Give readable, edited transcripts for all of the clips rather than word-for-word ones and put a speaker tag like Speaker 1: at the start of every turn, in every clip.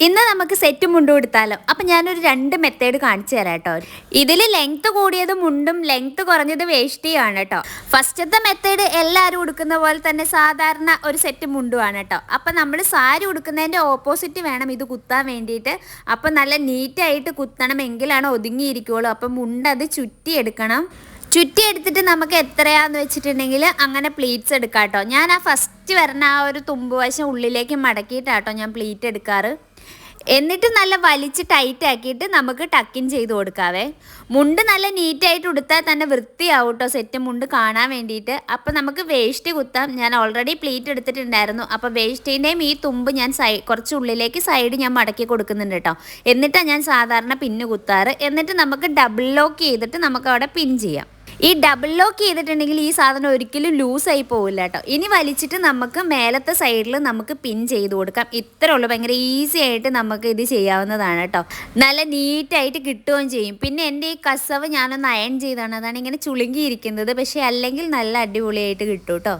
Speaker 1: ഇന്ന് നമുക്ക് സെറ്റ് മുണ്ട് കൊടുത്താലോ. അപ്പം ഞാനൊരു 2 മെത്തേഡ് കാണിച്ചു തരാം കേട്ടോ. ഇതിൽ ലെങ്ത്ത് കൂടിയത് മുണ്ടും ലെങ്ത്ത് കുറഞ്ഞത് വേഷ്ടിയാണ് കേട്ടോ. ഫസ്റ്റത്തെ മെത്തേഡ് എല്ലാവരും ഉടുക്കുന്ന പോലെ തന്നെ സാധാരണ ഒരു സെറ്റ് മുണ്ടുമാണ് കേട്ടോ. അപ്പം നമ്മൾ സാരി ഉടുക്കുന്നതിൻ്റെ ഓപ്പോസിറ്റ് വേണം ഇത് കുത്താൻ വേണ്ടിയിട്ട്. അപ്പം നല്ല നീറ്റായിട്ട് കുത്തണം, എങ്കിലാണ് ഒതുങ്ങിയിരിക്കുള്ളൂ. അപ്പം മുണ്ടത് ചുറ്റിയെടുക്കണം. ചുറ്റിയെടുത്തിട്ട് നമുക്ക് എത്രയാന്ന് വെച്ചിട്ടുണ്ടെങ്കിൽ അങ്ങനെ പ്ലീറ്റ്സ് എടുക്കാം കേട്ടോ. ഞാൻ ആ ഫസ്റ്റ് വരുന്ന ആ ഒരു തുമ്പുവശം ഉള്ളിലേക്ക് മടക്കിയിട്ടാട്ടോ ഞാൻ പ്ലീറ്റ് എടുക്കാറ്. എന്നിട്ട് നല്ല വലിച്ച് ടൈറ്റ് ആക്കിയിട്ട് നമുക്ക് ടക്കിൻ ചെയ്ത് കൊടുക്കാവേ. മുണ്ട് നല്ല നീറ്റായിട്ട് ഉടുത്താൽ തന്നെ വൃത്തിയാവും കേട്ടോ സെറ്റ് മുണ്ട് കാണാൻ വേണ്ടിയിട്ട്. അപ്പം നമുക്ക് വേഷ്ടി കുത്താം. ഞാൻ ഓൾറെഡി പ്ലീറ്റ് എടുത്തിട്ടുണ്ടായിരുന്നു. അപ്പോൾ വേഷ്ടിൻ്റെയും ഈ തുമ്പ് ഞാൻ കുറച്ച് ഉള്ളിലേക്ക് സൈഡ് ഞാൻ മടക്കി കൊടുക്കുന്നുണ്ട് കേട്ടോ. എന്നിട്ടാണ് ഞാൻ സാധാരണ പിന്ന് കുത്താറ്. എന്നിട്ട് നമുക്ക് ഡബിൾ ലോക്ക് ചെയ്തിട്ട് നമുക്ക് അവിടെ പിൻ ചെയ്യാം. ഈ ഡബിൾ ലോക്ക് ചെയ്തിട്ടുണ്ടെങ്കിൽ ഈ സാധനം ഒരിക്കലും ലൂസായി പോവില്ല കേട്ടോ. ഇനി വലിച്ചിട്ട് നമുക്ക് മേലത്തെ സൈഡിൽ നമുക്ക് പിൻ ചെയ്ത് കൊടുക്കാം. ഇത്രേ ഉള്ളൂ, ഭയങ്കര ഈസി ആയിട്ട് നമുക്ക് ഇത് ചെയ്യാവുന്നതാണ് കേട്ടോ. നല്ല നീറ്റായിട്ട് കിട്ടുകയും ചെയ്യും. പിന്നെ എൻ്റെ ഈ കസവ് ഞാനൊന്ന് അയൺ ചെയ്താണ്, അതാണ് ഇങ്ങനെ ചുളുങ്ങിയിരിക്കുന്നത്. പക്ഷേ അല്ലെങ്കിൽ നല്ല അടിപൊളിയായിട്ട് കിട്ടും കേട്ടോ.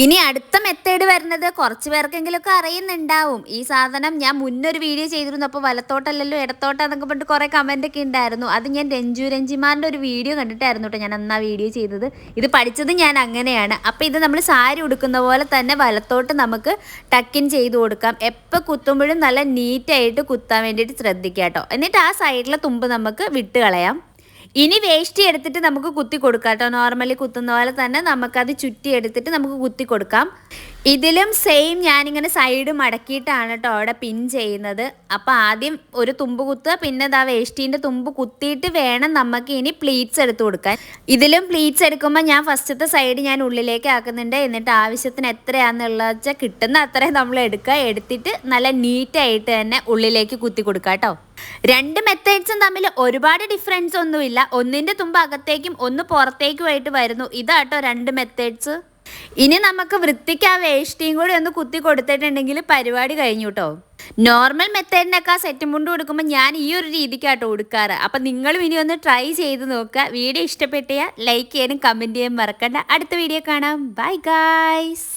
Speaker 1: ഇനി അടുത്ത മെത്തേഡ് വരുന്നത് കുറച്ച് പേർക്കെങ്കിലുമൊക്കെ അറിയുന്നുണ്ടാവും. ഈ സാധനം ഞാൻ മുന്നൊരു വീഡിയോ ചെയ്തിരുന്നു. അപ്പോൾ വലത്തോട്ടല്ലല്ലോ ഇടത്തോട്ടാന്നൊക്കെ പറഞ്ഞിട്ട് കുറേ കമൻറ്റൊക്കെ ഉണ്ടായിരുന്നു. അത് ഞാൻ രഞ്ജിമാൻ്റെ ഒരു വീഡിയോ കണ്ടിട്ടായിരുന്നു കേട്ടോ ഞാൻ അന്ന് ആ വീഡിയോ ചെയ്തത്. ഇത് പഠിച്ചത് ഞാൻ അങ്ങനെയാണ്. അപ്പോൾ ഇത് നമ്മൾ സാരി ഉടുക്കുന്ന പോലെ തന്നെ വലത്തോട്ട് നമുക്ക് ടക്കിൻ ചെയ്ത് കൊടുക്കാം. എപ്പോൾ കുത്തുമ്പോഴും നല്ല നീറ്റായിട്ട് കുത്താൻ വേണ്ടിയിട്ട് ശ്രദ്ധിക്കാം കേട്ടോ. എന്നിട്ട് ആ സൈഡിലെ തുമ്പ് നമുക്ക് വിട്ട് കളയാം. ഇനി വേഷ്ടി എടുത്തിട്ട് നമുക്ക് കുത്തി കൊടുക്കാം കേട്ടോ. നോർമലി കുത്തുന്ന പോലെ തന്നെ നമുക്കത് ചുറ്റി എടുത്തിട്ട് നമുക്ക് കുത്തി കൊടുക്കാം. ഇതിലും സെയിം ഞാനിങ്ങനെ സൈഡ് മടക്കിയിട്ടാണ് കേട്ടോ അവിടെ പിൻ ചെയ്യുന്നത്. അപ്പോൾ ആദ്യം ഒരു തുമ്പ് കുത്തുക, പിന്നെ ആ വേഷ്ടീൻ്റെ തുമ്പ് കുത്തിയിട്ട് വേണം നമുക്ക് ഇനി പ്ലീറ്റ്സ് എടുത്ത് കൊടുക്കാൻ. ഇതിലും പ്ലീറ്റ്സ് എടുക്കുമ്പോൾ ഞാൻ ഫസ്റ്റത്തെ സൈഡ് ഞാൻ ഉള്ളിലേക്ക് ആക്കുന്നുണ്ട്. എന്നിട്ട് ആവശ്യത്തിന് എത്രയാണെന്നുള്ളത് വെച്ചാൽ കിട്ടുന്ന അത്രയും നമ്മൾ എടുക്കുക. എടുത്തിട്ട് നല്ല നീറ്റായിട്ട് തന്നെ ഉള്ളിലേക്ക് കുത്തി കൊടുക്കുക കേട്ടോ. 2 മെത്തേഡ്സും തമ്മിൽ ഒരുപാട് ഡിഫറൻസ് ഒന്നുമില്ല. ഒന്നിൻ്റെ തുമ്പ് അകത്തേക്കും ഒന്ന് പുറത്തേക്കുമായിട്ട് വരുന്നു. ഇതാട്ടോ 2 മെത്തേഡ്സ്. ഇനി നമുക്ക് വൃത്തിക്ക് ആ വേഷ്ടിയും കൂടി ഒന്ന് കുത്തി കൊടുത്തിട്ടുണ്ടെങ്കിൽ പരിപാടി കഴിഞ്ഞു കേട്ടോ. നോർമൽ മെത്തേഡിനൊക്കെ ആ സെറ്റ് മുണ്ട് കൊടുക്കുമ്പോൾ ഞാൻ ഈ ഒരു രീതിക്കാട്ടോ കൊടുക്കാറ്. അപ്പം നിങ്ങളും ഇനി ഒന്ന് ട്രൈ ചെയ്ത് നോക്കുക. വീഡിയോ ഇഷ്ടപ്പെട്ടാൽ ലൈക്ക് ചെയ്യാനും കമൻറ്റ് ചെയ്യാനും മറക്കണ്ട. അടുത്ത വീഡിയോ കാണാം. Bye guys.